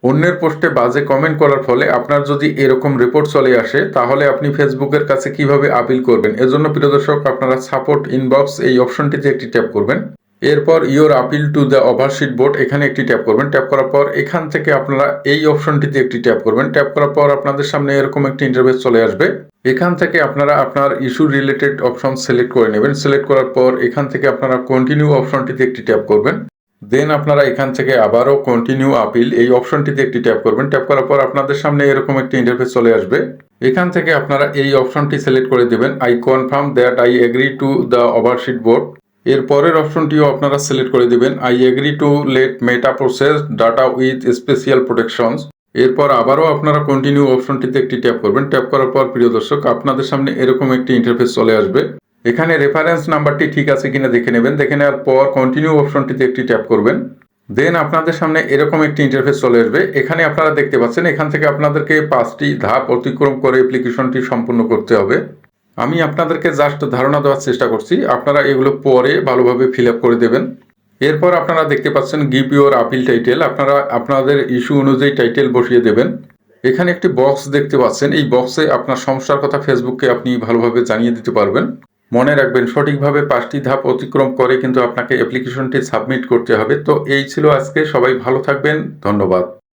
অন্যের পোস্টে বাজে কমেন্ট করার ফলে আপনার যদি এরকম রিপোর্ট চলে আসে তাহলে আপনি ফেসবুকের কাছে কিভাবে আপিল করবেন। এজন্য প্রিয় দর্শক, আপনারা সাপোর্ট ইনবক্স এই অপশনটিতে একটি ট্যাপ করবেন। এরপর your appeal to the oversight board এখানে একটি ট্যাপ করবেন। ট্যাপ করার পর এখান থেকে আপনারা এই অপশনটিতে একটি ট্যাপ করবেন। ট্যাপ করার পর আপনাদের সামনে এরকম একটি ইন্টারফেস চলে আসবে। এখান থেকে আপনারা আপনার ইস্যু রিলেটেড অপশন সিলেক্ট করে নেবেন। সিলেক্ট করার পর এখান থেকে আপনারা কন্টিনিউ অপশনটিতে একটি ট্যাপ করবেন। দেন আপনারা এখান থেকে আবারও কন্টিনিউ আপিল এই অপশনটিতে একটি ট্যাপ করবেন। ট্যাপ করার পর আপনাদের সামনে এরকম একটি ইন্টারফেস চলে আসবে। এখান থেকে আপনারা এই অপশনটি সিলেক্ট করে দেবেন, I confirm that I agree to the oversight board. এর পরের অপশনটিও আপনারা সিলেক্ট করে দেবেন, I agree to let Meta process data with special protections. এরপর আবারও আপনারা কন্টিনিউ অপশনটিতে একটি ট্যাপ করবেন। ট্যাপ করার পর প্রিয় দর্শক, আপনাদের সামনে এরকম একটি ইন্টারফেস চলে আসবে। এখানে রেফারেন্স নাম্বারটি ঠিক আছে কিনা দেখে নেবেন। দেখে নেওয়ার পর কন্টিনিউ অপশনটিতে একটি ট্যাপ করবেন। দেন আপনাদের সামনে এরকম একটি ইন্টারফেস চলে আসবে। এখানে আপনারা দেখতে পাচ্ছেন এখান থেকে আপনাদেরকে 5টি ধাপ অতিক্রম করে অ্যাপ্লিকেশনটি সম্পূর্ণ করতে হবে। আমি আপনাদেরকে জাস্ট ধারণা দেওয়ার চেষ্টা করছি, আপনারা এগুলো পরে ভালোভাবে ফিল আপ করে দেবেন। এরপর আপনারা দেখতে পাচ্ছেন গিভ ইউর আপিল টাইটেল, আপনারা আপনাদের ইস্যু অনুযায়ী টাইটেল বসিয়ে দেবেন। এখানে একটি বক্স দেখতে পাচ্ছেন, এই বক্সে আপনার সমস্যার কথা ফেসবুককে আপনি ভালোভাবে জানিয়ে দিতে পারবেন। মনে রাখবেন, সঠিকভাবে 5টি ধাপ অতিক্রম করে কিন্তু আপনাকে অ্যাপ্লিকেশনটি সাবমিট করতে হবে। তো এই ছিল আজকে, সবাই ভালো থাকবেন, ধন্যবাদ।